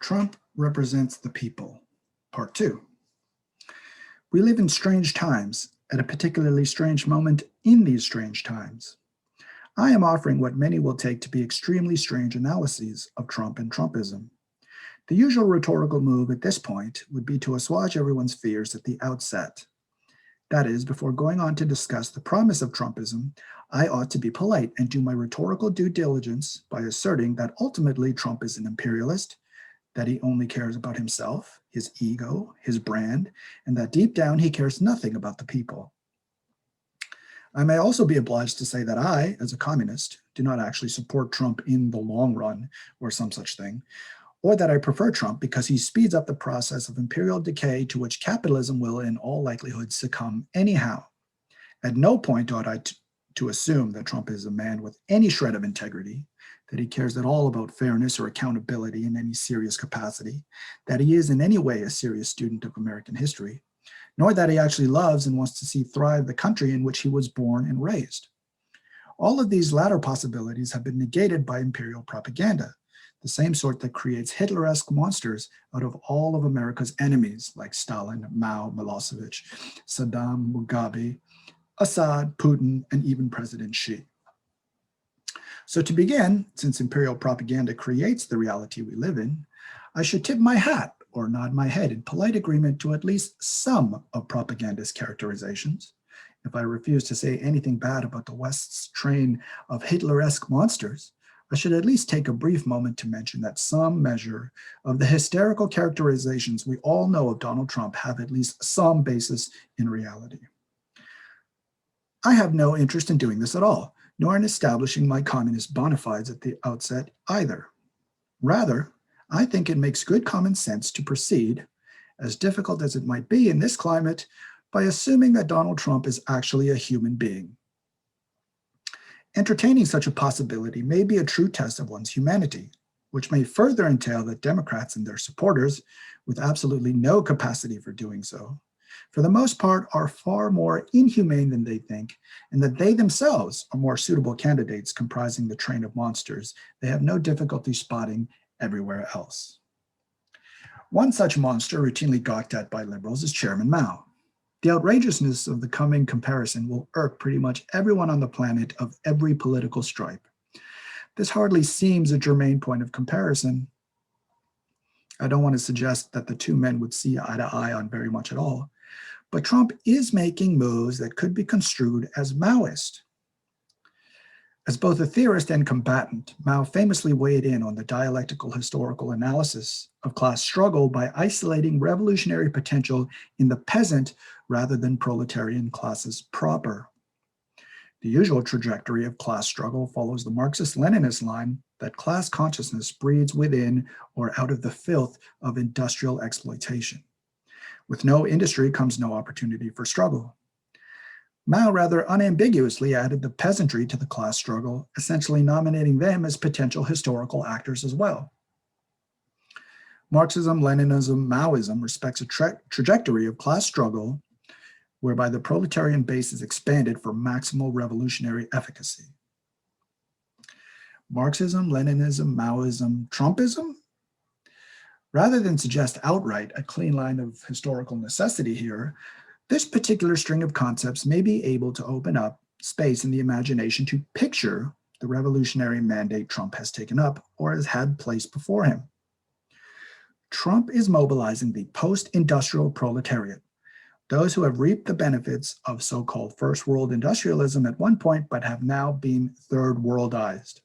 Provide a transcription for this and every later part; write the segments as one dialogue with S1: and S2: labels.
S1: Trump represents the people, part 2. We live in strange times, at a particularly strange moment in these strange times. I am offering what many will take to be extremely strange analyses of Trump and Trumpism. The usual rhetorical move at this point would be to assuage everyone's fears at the outset. That is, before going on to discuss the promise of Trumpism, I ought to be polite and do my rhetorical due diligence by asserting that ultimately Trump is an imperialist, that he only cares about himself, his ego, his brand, and that deep down he cares nothing about the people. I may also be obliged to say that I, as a communist, do not actually support Trump in the long run or some such thing, or that I prefer Trump because he speeds up the process of imperial decay to which capitalism will in all likelihood succumb anyhow. At no point ought I to assume that Trump is a man with any shred of integrity, that he cares at all about fairness or accountability in any serious capacity, that he is in any way a serious student of American history, nor that he actually loves and wants to see thrive the country in which he was born and raised. All of these latter possibilities have been negated by imperial propaganda, the same sort that creates Hitler-esque monsters out of all of America's enemies like Stalin, Mao, Milosevic, Saddam, Mugabe, Assad, Putin, and even President Xi. So to begin, since imperial propaganda creates the reality we live in, I should tip my hat or nod my head in polite agreement to at least some of propaganda's characterizations. If I refuse to say anything bad about the West's train of Hitler-esque monsters, I should at least take a brief moment to mention that some measure of the hysterical characterizations we all know of Donald Trump have at least some basis in reality. I have no interest in doing this at all, nor in establishing my communist bona fides at the outset either. Rather, I think it makes good common sense to proceed, as difficult as it might be in this climate, by assuming that Donald Trump is actually a human being. Entertaining such a possibility may be a true test of one's humanity, which may further entail that Democrats and their supporters, with absolutely no capacity for doing so, for the most part are far more inhumane than they think, and that they themselves are more suitable candidates comprising the train of monsters they have no difficulty spotting everywhere else. One such monster routinely gawked at by liberals is Chairman Mao. The outrageousness of the coming comparison will irk pretty much everyone on the planet of every political stripe. This hardly seems a germane point of comparison. I don't want to suggest that the two men would see eye to eye on very much at all, but Trump is making moves that could be construed as Maoist. As both a theorist and combatant, Mao famously weighed in on the dialectical historical analysis of class struggle by isolating revolutionary potential in the peasant rather than proletarian classes proper. The usual trajectory of class struggle follows the Marxist-Leninist line that class consciousness breeds within or out of the filth of industrial exploitation. With no industry comes no opportunity for struggle. Mao rather unambiguously added the peasantry to the class struggle, essentially nominating them as potential historical actors as well. Marxism, Leninism, Maoism respects a trajectory of class struggle whereby the proletarian base is expanded for maximal revolutionary efficacy. Marxism, Leninism, Maoism, Trumpism? Rather than suggest outright a clean line of historical necessity here, this particular string of concepts may be able to open up space in the imagination to picture the revolutionary mandate Trump has taken up or has had placed before him. Trump is mobilizing the post-industrial proletariat, those who have reaped the benefits of so-called first world industrialism at one point, but have now been third worldized.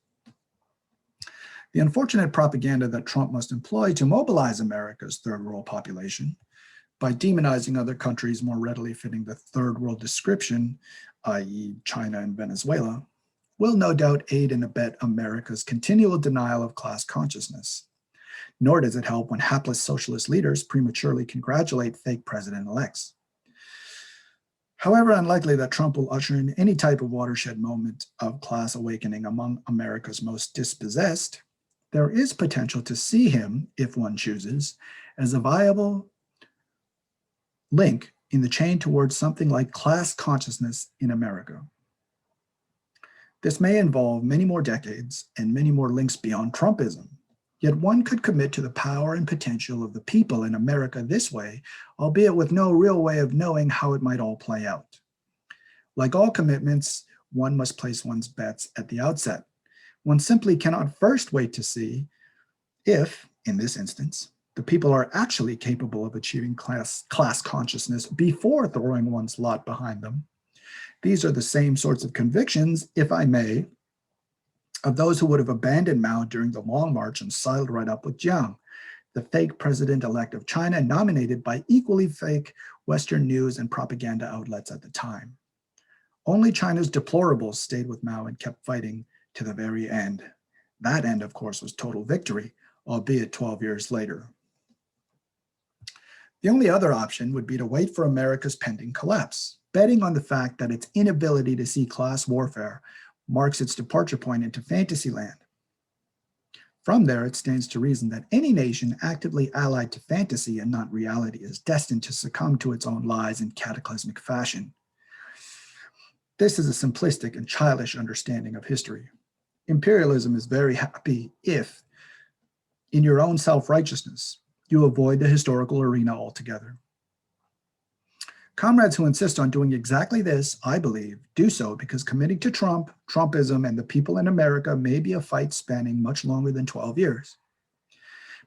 S1: The unfortunate propaganda that Trump must employ to mobilize America's third world population by demonizing other countries more readily fitting the third world description, i.e. China and Venezuela, will no doubt aid and abet America's continual denial of class consciousness. Nor does it help when hapless socialist leaders prematurely congratulate fake president-elects. However unlikely that Trump will usher in any type of watershed moment of class awakening among America's most dispossessed, there is potential to see him, if one chooses, as a viable link in the chain towards something like class consciousness in America. This may involve many more decades and many more links beyond Trumpism. Yet one could commit to the power and potential of the people in America this way, albeit with no real way of knowing how it might all play out. Like all commitments, one must place one's bets at the outset. One simply cannot first wait to see if, in this instance, the people are actually capable of achieving class consciousness before throwing one's lot behind them. These are the same sorts of convictions, if I may, of those who would have abandoned Mao during the Long March and sidled right up with Jiang, the fake president-elect of China, nominated by equally fake Western news and propaganda outlets at the time. Only China's deplorables stayed with Mao and kept fighting to the very end. That end, of course, was total victory, albeit 12 years later. The only other option would be to wait for America's pending collapse, betting on the fact that its inability to see class warfare marks its departure point into fantasyland. From there, it stands to reason that any nation actively allied to fantasy and not reality is destined to succumb to its own lies in cataclysmic fashion. This is a simplistic and childish understanding of history. Imperialism is very happy if, in your own self-righteousness, you avoid the historical arena altogether. Comrades who insist on doing exactly this, I believe, do so because committing to Trump, Trumpism, and the people in America may be a fight spanning much longer than 12 years.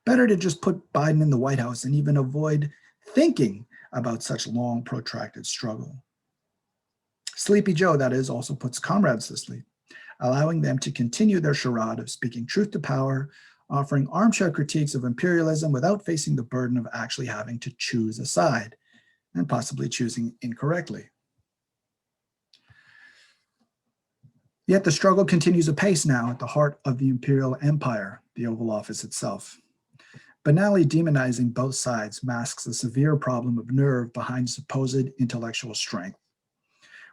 S1: Better to just put Biden in the White House and even avoid thinking about such long, protracted struggle. Sleepy Joe, that is, also puts comrades to sleep, allowing them to continue their charade of speaking truth to power, offering armchair critiques of imperialism without facing the burden of actually having to choose a side, and possibly choosing incorrectly. Yet the struggle continues apace now at the heart of the imperial empire, the Oval Office itself. Banally demonizing both sides masks a severe problem of nerve behind supposed intellectual strength.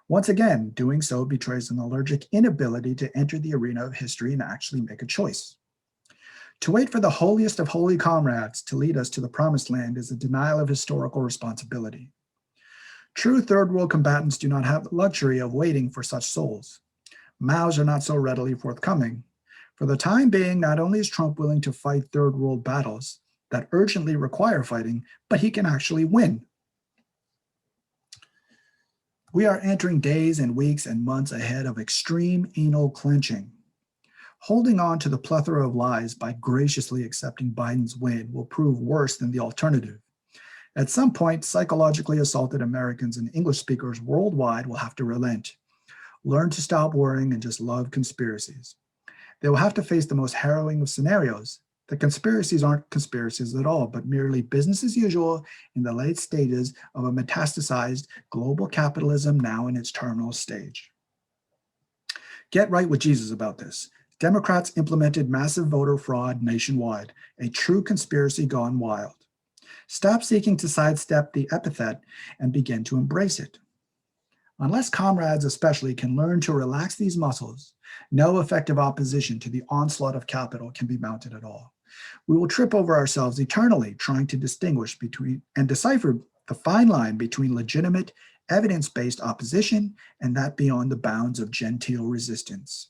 S1: Once again, doing so betrays an allergic inability to enter the arena of history and actually make a choice. To wait for the holiest of holy comrades to lead us to the promised land is a denial of historical responsibility. True third world combatants do not have the luxury of waiting for such souls. Maos are not so readily forthcoming. For the time being, not only is Trump willing to fight third world battles that urgently require fighting, but he can actually win. We are entering days and weeks and months ahead of extreme anal clenching. Holding on to the plethora of lies by graciously accepting Biden's win will prove worse than the alternative. At some point, psychologically assaulted Americans and English speakers worldwide will have to relent, learn to stop worrying and just love conspiracies. They will have to face the most harrowing of scenarios. The conspiracies aren't conspiracies at all, but merely business as usual in the late stages of a metastasized global capitalism now in its terminal stage. Get right with Jesus about this. Democrats implemented massive voter fraud nationwide, a true conspiracy gone wild. Stop seeking to sidestep the epithet and begin to embrace it. Unless comrades especially can learn to relax these muscles, no effective opposition to the onslaught of capital can be mounted at all. We will trip over ourselves eternally trying to distinguish between and decipher the fine line between legitimate, evidence-based opposition and that beyond the bounds of genteel resistance.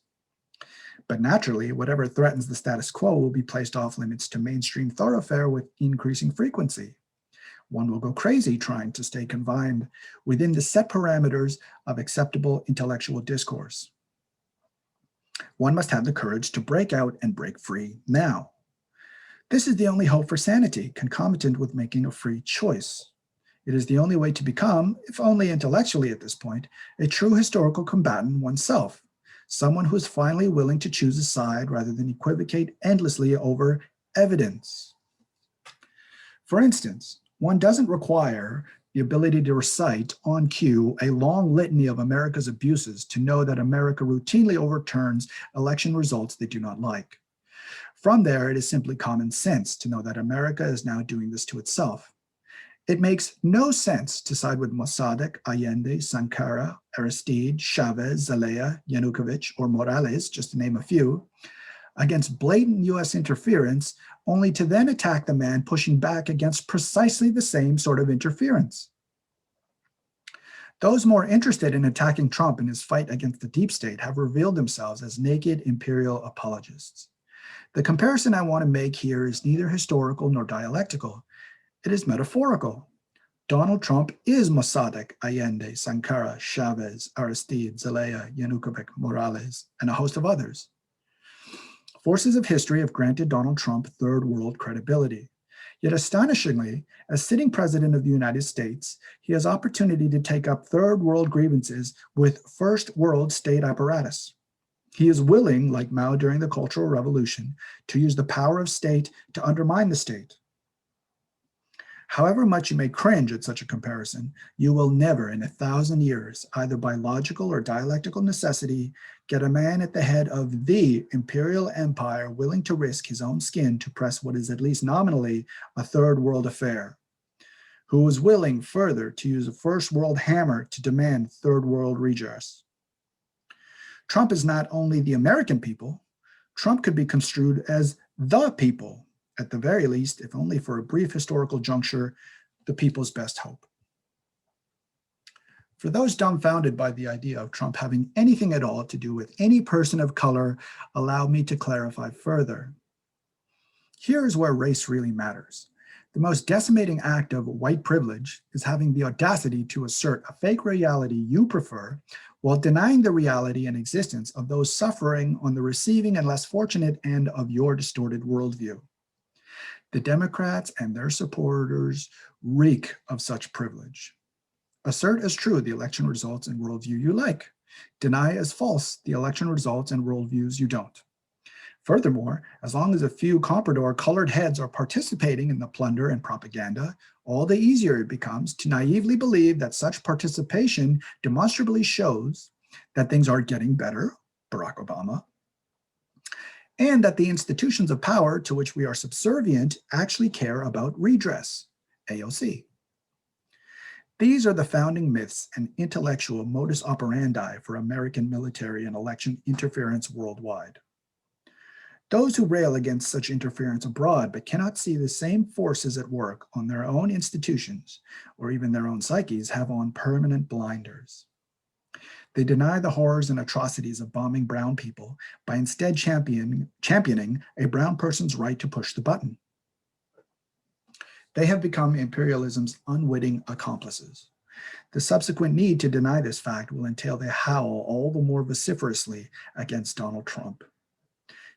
S1: But naturally, whatever threatens the status quo will be placed off limits to mainstream thoroughfare with increasing frequency. One will go crazy trying to stay confined within the set parameters of acceptable intellectual discourse. One must have the courage to break out and break free now. This is the only hope for sanity, concomitant with making a free choice. It is the only way to become, if only intellectually at this point, a true historical combatant oneself. Someone who is finally willing to choose a side rather than equivocate endlessly over evidence. For instance, one doesn't require the ability to recite on cue a long litany of America's abuses to know that America routinely overturns election results they do not like. From there, it is simply common sense to know that America is now doing this to itself. It makes no sense to side with Mossadegh, Allende, Sankara, Aristide, Chavez, Zelaya, Yanukovych, or Morales, just to name a few, against blatant US interference, only to then attack the man pushing back against precisely the same sort of interference. Those more interested in attacking Trump in his fight against the deep state have revealed themselves as naked imperial apologists. The comparison I want to make here is neither historical nor dialectical. It is metaphorical. Donald Trump is Mossadegh, Allende, Sankara, Chavez, Aristide, Zelaya, Yanukovych, Morales, and a host of others. Forces of history have granted Donald Trump third world credibility. Yet astonishingly, as sitting president of the United States, he has opportunity to take up third world grievances with first world state apparatus. He is willing, like Mao during the Cultural Revolution, to use the power of state to undermine the state. However much you may cringe at such a comparison, you will never in 1,000 years, either by logical or dialectical necessity, get a man at the head of the imperial empire willing to risk his own skin to press what is at least nominally a third world affair, who is willing further to use a first world hammer to demand third world redress. Trump is not only the American people, Trump could be construed as the people, at the very least, if only for a brief historical juncture, the people's best hope. For those dumbfounded by the idea of Trump having anything at all to do with any person of color, allow me to clarify further. Here is where race really matters. The most decimating act of white privilege is having the audacity to assert a fake reality you prefer while denying the reality and existence of those suffering on the receiving and less fortunate end of your distorted worldview. The Democrats and their supporters reek of such privilege. Assert as true the election results and worldview you like. Deny as false the election results and worldviews you don't. Furthermore, as long as a few comprador colored heads are participating in the plunder and propaganda, all the easier it becomes to naively believe that such participation demonstrably shows that things are getting better, Barack Obama, and that the institutions of power to which we are subservient actually care about redress, AOC. These are the founding myths and intellectual modus operandi for American military and election interference worldwide. Those who rail against such interference abroad but cannot see the same forces at work on their own institutions or even their own psyches have on permanent blinders. They deny the horrors and atrocities of bombing brown people by instead championing a brown person's right to push the button. They have become imperialism's unwitting accomplices. The subsequent need to deny this fact will entail they howl all the more vociferously against Donald Trump.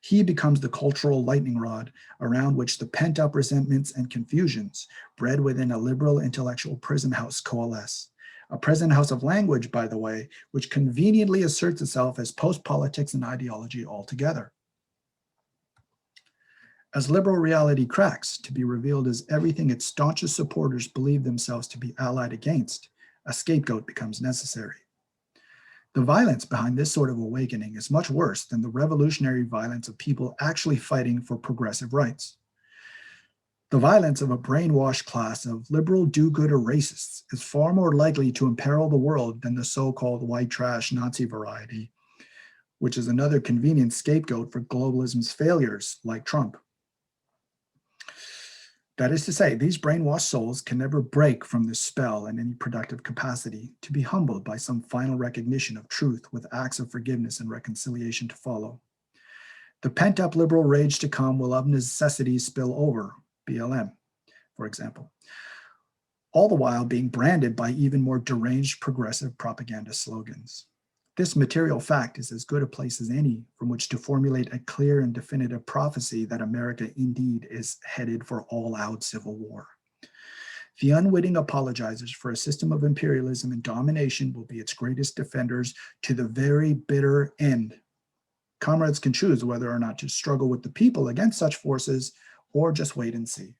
S1: He becomes the cultural lightning rod around which the pent-up resentments and confusions bred within a liberal intellectual prison house coalesce. A prison house of language, by the way, which conveniently asserts itself as post-politics and ideology altogether. As liberal reality cracks to be revealed as everything its staunchest supporters believe themselves to be allied against, a scapegoat becomes necessary. The violence behind this sort of awakening is much worse than the revolutionary violence of people actually fighting for progressive rights. The violence of a brainwashed class of liberal do-gooder racists is far more likely to imperil the world than the so-called white trash Nazi variety, which is another convenient scapegoat for globalism's failures, like Trump. That is to say, these brainwashed souls can never break from this spell in any productive capacity to be humbled by some final recognition of truth with acts of forgiveness and reconciliation to follow. The pent-up liberal rage to come will of necessity spill over, BLM, for example, all the while being branded by even more deranged progressive propaganda slogans. This material fact is as good a place as any from which to formulate a clear and definitive prophecy that America indeed is headed for all-out civil war. The unwitting apologizers for a system of imperialism and domination will be its greatest defenders to the very bitter end. Comrades can choose whether or not to struggle with the people against such forces or just wait and see.